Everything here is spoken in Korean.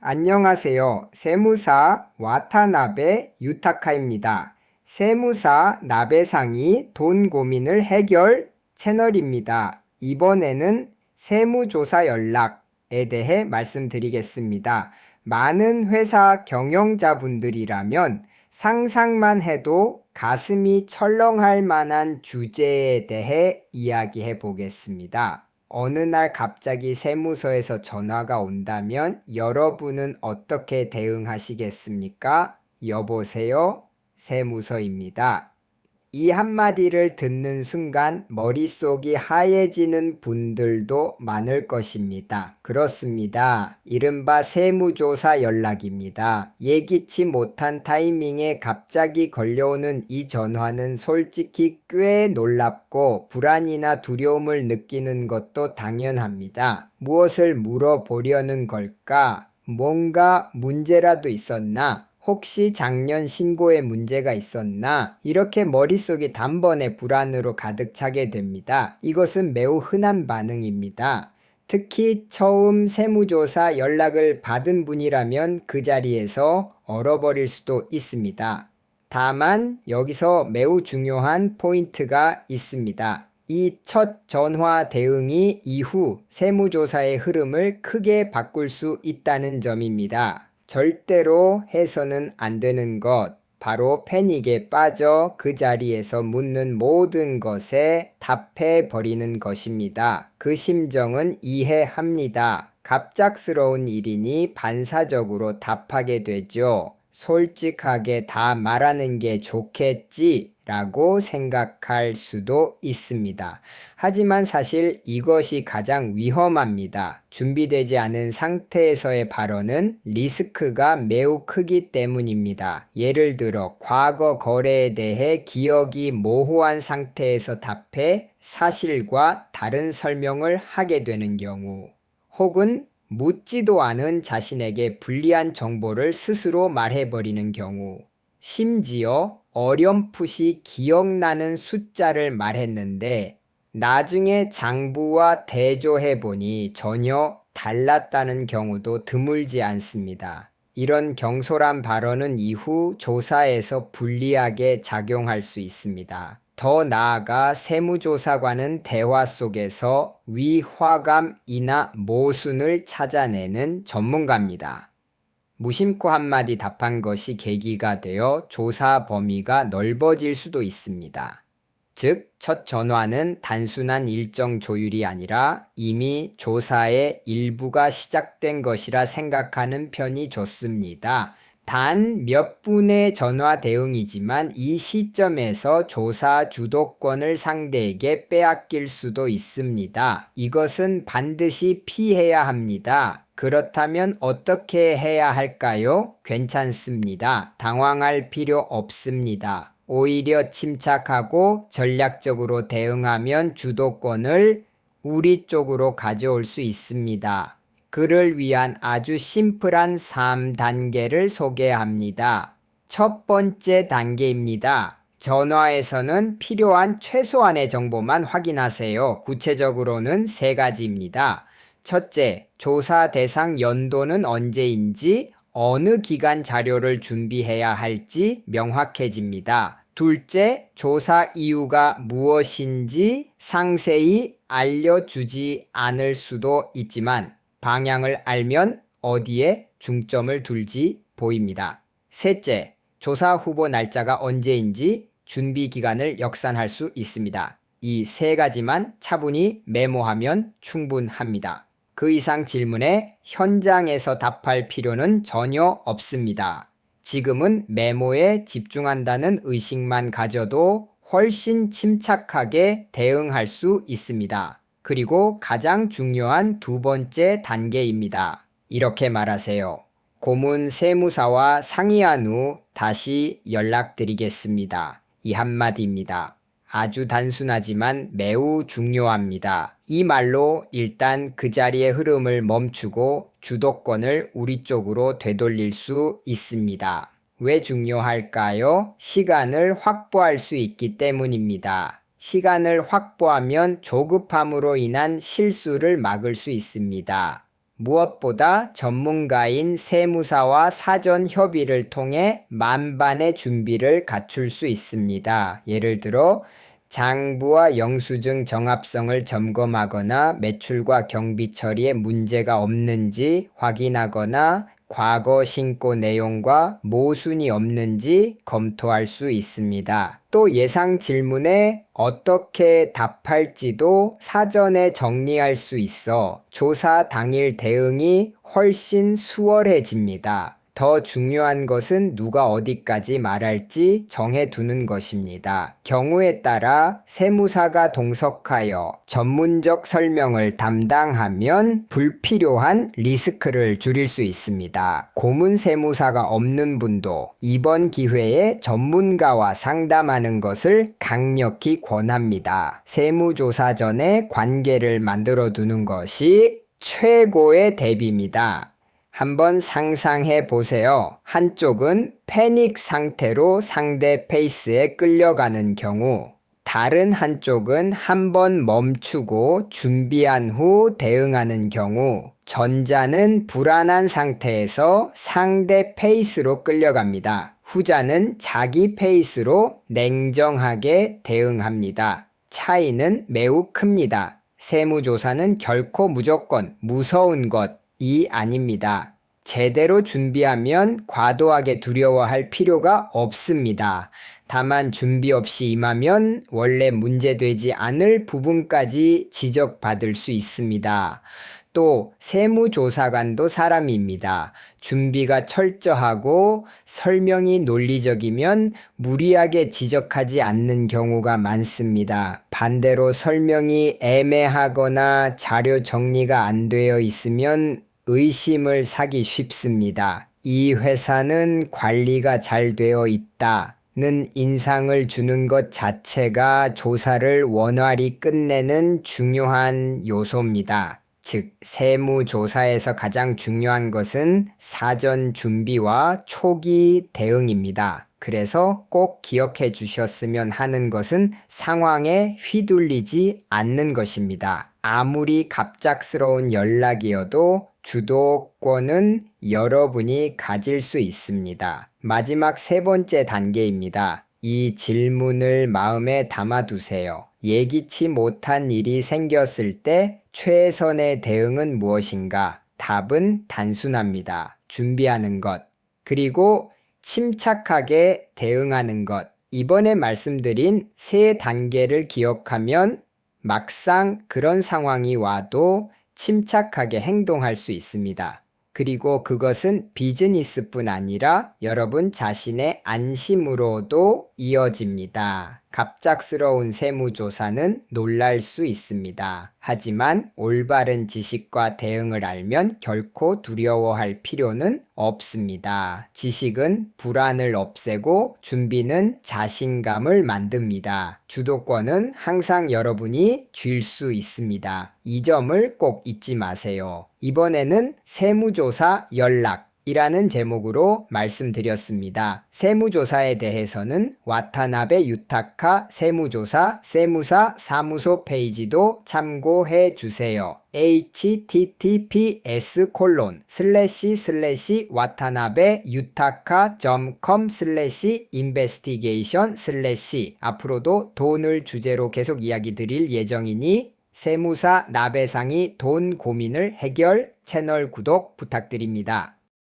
안녕하세요. 세무사 와타나베 유타카입니다. 세무사 나베상이 돈 고민을 해결 채널입니다. 이번에는 세무조사 연락에 대해 말씀드리겠습니다. 많은 회사 경영자분들이라면 상상만 해도 가슴이 철렁할 만한 주제에 대해 이야기해 보겠습니다. 어느 날 갑자기 세무서에서 전화가 온다면 여러분은 어떻게 대응하시겠습니까? 여보세요? 세무서입니다. 이 한마디를 듣는 순간 머릿속이 하얘지는 분들도 많을 것입니다. 그렇습니다. 이른바 세무조사 연락입니다. 예기치 못한 타이밍에 갑자기 걸려오는 이 전화는 솔직히 꽤 놀랍고 불안이나 두려움을 느끼는 것도 당연합니다. 무엇을 물어보려는 걸까? 뭔가 문제라도 있었나? 혹시 작년 신고에 문제가 있었나? 이렇게 머릿속이 단번에 불안으로 가득 차게 됩니다. 이것은 매우 흔한 반응입니다. 특히 처음 세무조사 연락을 받은 분이라면 그 자리에서 얼어버릴 수도 있습니다. 다만 여기서 매우 중요한 포인트가 있습니다. 이 첫 전화 대응이 이후 세무조사의 흐름을 크게 바꿀 수 있다는 점입니다. 절대로 해서는 안 되는 것, 바로 패닉에 빠져 그 자리에서 묻는 모든 것에 답해 버리는 것입니다. 그 심정은 이해합니다. 갑작스러운 일이니 반사적으로 답하게 되죠. 솔직하게 다 말하는 게 좋겠지 라고 생각할 수도 있습니다. 하지만 사실 이것이 가장 위험합니다. 준비되지 않은 상태에서의 발언은 리스크가 매우 크기 때문입니다. 예를 들어 과거 거래에 대해 기억이 모호한 상태에서 답해 사실과 다른 설명을 하게 되는 경우, 혹은 묻지도 않은 자신에게 불리한 정보를 스스로 말해버리는 경우, 심지어 어렴풋이 기억나는 숫자를 말했는데 나중에 장부와 대조해보니 전혀 달랐다는 경우도 드물지 않습니다. 이런 경솔한 발언은 이후 조사에서 불리하게 작용할 수 있습니다. 더 나아가 세무조사관은 대화 속에서 위화감이나 모순을 찾아내는 전문가입니다. 무심코 한마디 답한 것이 계기가 되어 조사 범위가 넓어질 수도 있습니다. 즉, 첫 전화는 단순한 일정 조율이 아니라 이미 조사의 일부가 시작된 것이라 생각하는 편이 좋습니다. 단 몇 분의 전화 대응이지만 이 시점에서 조사 주도권을 상대에게 빼앗길 수도 있습니다. 이것은 반드시 피해야 합니다. 그렇다면 어떻게 해야 할까요? 괜찮습니다. 당황할 필요 없습니다. 오히려 침착하고 전략적으로 대응하면 주도권을 우리 쪽으로 가져올 수 있습니다. 그를 위한 아주 심플한 3단계를 소개합니다. 첫 번째 단계입니다. 전화에서는 필요한 최소한의 정보만 확인하세요. 구체적으로는 3가지입니다. 첫째, 조사 대상 연도는 언제인지, 어느 기간 자료를 준비해야 할지 명확해집니다. 둘째, 조사 이유가 무엇인지 상세히 알려주지 않을 수도 있지만 방향을 알면 어디에 중점을 둘지 보입니다. 셋째, 조사 후보 날짜가 언제인지 준비 기간을 역산할 수 있습니다. 이 3가지만 차분히 메모하면 충분합니다. 그 이상 질문에 현장에서 답할 필요는 전혀 없습니다. 지금은 메모에 집중한다는 의식만 가져도 훨씬 침착하게 대응할 수 있습니다. 그리고 가장 중요한 2번째 단계입니다. 이렇게 말하세요. 고문 세무사와 상의한 후 다시 연락드리겠습니다. 이 한마디입니다. 아주 단순하지만 매우 중요합니다. 이 말로 일단 그 자리의 흐름을 멈추고 주도권을 우리 쪽으로 되돌릴 수 있습니다. 왜 중요할까요? 시간을 확보할 수 있기 때문입니다. 시간을 확보하면 조급함으로 인한 실수를 막을 수 있습니다. 무엇보다 전문가인 세무사와 사전 협의를 통해 만반의 준비를 갖출 수 있습니다. 예를 들어 장부와 영수증 정합성을 점검하거나 매출과 경비 처리에 문제가 없는지 확인하거나 과거 신고 내용과 모순이 없는지 검토할 수 있습니다. 또 예상 질문에 어떻게 답할지도 사전에 정리할 수 있어 조사 당일 대응이 훨씬 수월해집니다. 더 중요한 것은 누가 어디까지 말할지 정해두는 것입니다. 경우에 따라 세무사가 동석하여 전문적 설명을 담당하면 불필요한 리스크를 줄일 수 있습니다. 고문 세무사가 없는 분도 이번 기회에 전문가와 상담하는 것을 강력히 권합니다. 세무조사 전에 관계를 만들어 두는 것이 최고의 대비입니다. 한번 상상해 보세요. 한쪽은 패닉 상태로 상대 페이스에 끌려가는 경우, 다른 한쪽은 한번 멈추고 준비한 후 대응하는 경우, 전자는 불안한 상태에서 상대 페이스로 끌려갑니다. 후자는 자기 페이스로 냉정하게 대응합니다. 차이는 매우 큽니다. 세무조사는 결코 무조건 무서운 것이 아닙니다. 제대로 준비하면 과도하게 두려워할 필요가 없습니다. 다만 준비 없이 임하면 원래 문제되지 않을 부분까지 지적받을 수 있습니다. 또 세무조사관도 사람입니다. 준비가 철저하고 설명이 논리적이면 무리하게 지적하지 않는 경우가 많습니다. 반대로 설명이 애매하거나 자료 정리가 안 되어 있으면 의심을 사기 쉽습니다. 이 회사는 관리가 잘 되어 있다는 인상을 주는 것 자체가 조사를 원활히 끝내는 중요한 요소입니다. 즉, 세무조사에서 가장 중요한 것은 사전 준비와 초기 대응입니다. 그래서 꼭 기억해 주셨으면 하는 것은 상황에 휘둘리지 않는 것입니다. 아무리 갑작스러운 연락이어도 주도권은 여러분이 가질 수 있습니다. 마지막 세 번째 단계입니다. 이 질문을 마음에 담아두세요. 예기치 못한 일이 생겼을 때 최선의 대응은 무엇인가? 답은 단순합니다. 준비하는 것, 그리고 침착하게 대응하는 것. 이번에 말씀드린 세 단계를 기억하면 막상 그런 상황이 와도 침착하게 행동할 수 있습니다. 그리고 그것은 비즈니스뿐 아니라 여러분 자신의 안심으로도 이어집니다. 갑작스러운 세무조사는 놀랄 수 있습니다. 하지만 올바른 지식과 대응을 알면 결코 두려워할 필요는 없습니다. 지식은 불안을 없애고 준비는 자신감을 만듭니다. 주도권은 항상 여러분이 쥘 수 있습니다. 이 점을 꼭 잊지 마세요. 이번에는 세무조사 연락이라는 제목으로 말씀드렸습니다. 세무조사에 대해서는 와타나베 유타카 세무조사 세무사 사무소 페이지도 참고해 주세요. https://watanabe-yutaka.com/investigation/ 앞으로도 돈을 주제로 계속 이야기 드릴 예정이니 세무사 나배상이 돈 고민을 해결 채널 구독 부탁드립니다.